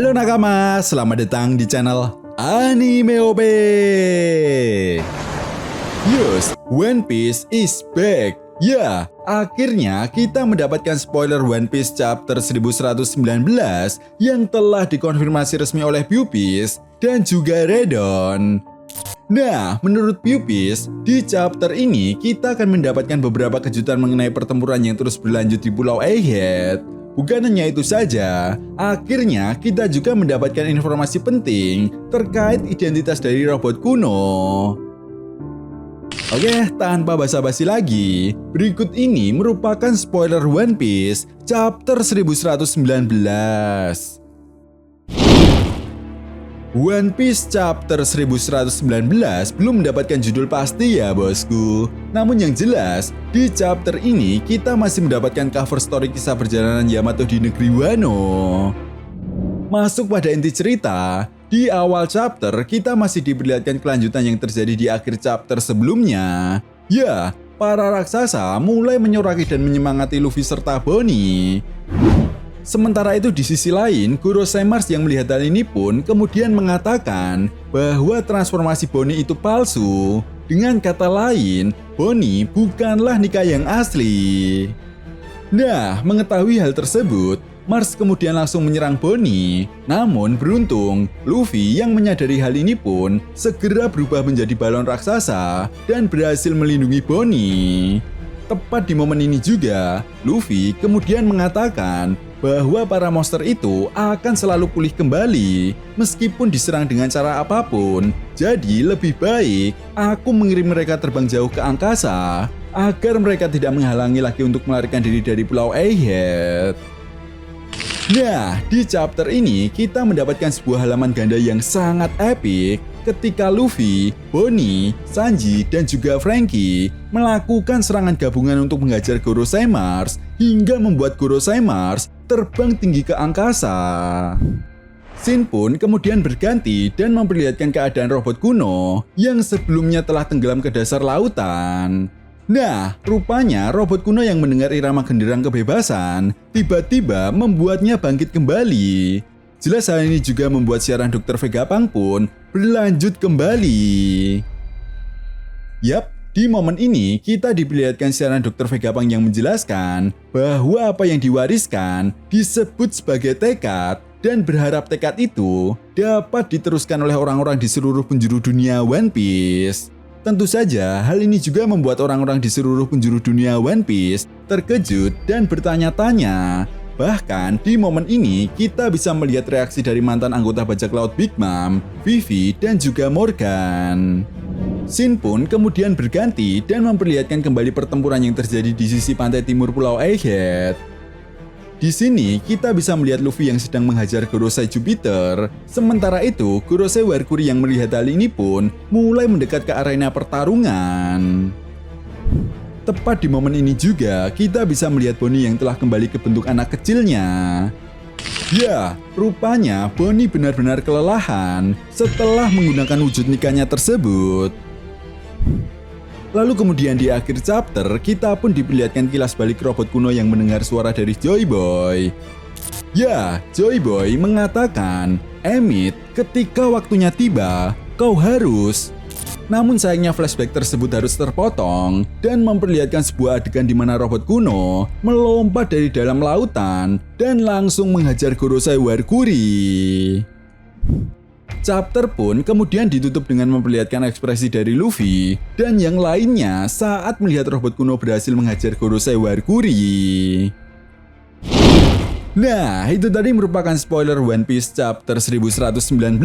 Halo nakama, selamat datang di channel Anime OP. Yes, One Piece is back. Ya, akhirnya kita mendapatkan spoiler One Piece chapter 1119 yang telah dikonfirmasi resmi oleh Puppies dan juga Redon. Nah, menurut Puppies, di chapter ini kita akan mendapatkan beberapa kejutan mengenai pertempuran yang terus berlanjut di Pulau Egghead. Bukan hanya itu saja, akhirnya kita juga mendapatkan informasi penting terkait identitas dari robot kuno. Oke, tanpa basa-basi lagi, berikut ini merupakan spoiler One Piece chapter 1119. One Piece chapter 1119 belum mendapatkan judul pasti ya bosku. Namun yang jelas, di chapter ini kita masih mendapatkan cover story kisah perjalanan Yamato di negeri Wano. Masuk pada inti cerita, di awal chapter kita masih diperlihatkan kelanjutan yang terjadi di akhir chapter sebelumnya. Ya, para raksasa mulai menyoraki dan menyemangati Luffy serta Bonnie. Sementara itu di sisi lain, Gorosei Mars yang melihat hal ini pun kemudian mengatakan bahwa transformasi Bonnie itu palsu. Dengan kata lain, Bonnie bukanlah Nika yang asli. Nah, mengetahui hal tersebut, Mars kemudian langsung menyerang Bonnie. Namun beruntung, Luffy yang menyadari hal ini pun segera berubah menjadi balon raksasa dan berhasil melindungi Bonnie. Tepat di momen ini juga, Luffy kemudian mengatakan bahwa para monster itu akan selalu pulih kembali meskipun diserang dengan cara apapun. Jadi lebih baik aku mengirim mereka terbang jauh ke angkasa agar mereka tidak menghalangi lagi untuk melarikan diri dari Pulau Egghead. Nah, di chapter ini kita mendapatkan sebuah halaman ganda yang sangat epik ketika Luffy, Bonnie, Sanji, dan juga Franky melakukan serangan gabungan untuk menghajar Gorosei Mars hingga membuat Gorosei Mars terbang tinggi ke angkasa. Scene pun kemudian berganti dan memperlihatkan keadaan robot kuno yang sebelumnya telah tenggelam ke dasar lautan. Nah, rupanya robot kuno yang mendengar irama genderang kebebasan tiba-tiba membuatnya bangkit kembali. Jelas hal ini juga membuat siaran Dr. Vegapunk pun berlanjut kembali. Yap, di momen ini kita diperlihatkan siaran Dr. Vegapunk yang menjelaskan bahwa apa yang diwariskan disebut sebagai tekad dan berharap tekad itu dapat diteruskan oleh orang-orang di seluruh penjuru dunia One Piece. Tentu saja, hal ini juga membuat orang-orang di seluruh penjuru dunia One Piece terkejut dan bertanya-tanya. Bahkan di momen ini kita bisa melihat reaksi dari mantan anggota bajak laut Big Mom, Vivi, dan juga Morgan. Scene pun kemudian berganti dan memperlihatkan kembali pertempuran yang terjadi di sisi pantai timur Pulau Egghead. Di sini kita bisa melihat Luffy yang sedang menghajar Gorosei Jupiter. Sementara itu, Gorosei Warkuri yang melihat hal ini pun mulai mendekat ke arena pertarungan. Tepat di momen ini juga kita bisa melihat Bonnie yang telah kembali ke bentuk anak kecilnya. Ya, rupanya Bonnie benar-benar kelelahan setelah menggunakan wujud nikahnya tersebut. Lalu kemudian di akhir chapter, kita pun diperlihatkan kilas balik robot kuno yang mendengar suara dari Joy Boy. Ya, Joy Boy mengatakan, Emmett, ketika waktunya tiba, kau harus... Namun sayangnya flashback tersebut harus terpotong dan memperlihatkan sebuah adegan di mana robot kuno melompat dari dalam lautan dan langsung menghajar Gorosei Warkuri. Chapter pun kemudian ditutup dengan memperlihatkan ekspresi dari Luffy dan yang lainnya saat melihat robot kuno berhasil menghajar Gorosei Warkuri. Nah, itu tadi merupakan spoiler One Piece chapter 1119.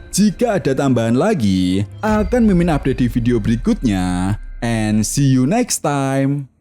Jika ada tambahan lagi, akan mimin update di video berikutnya. And see you next time.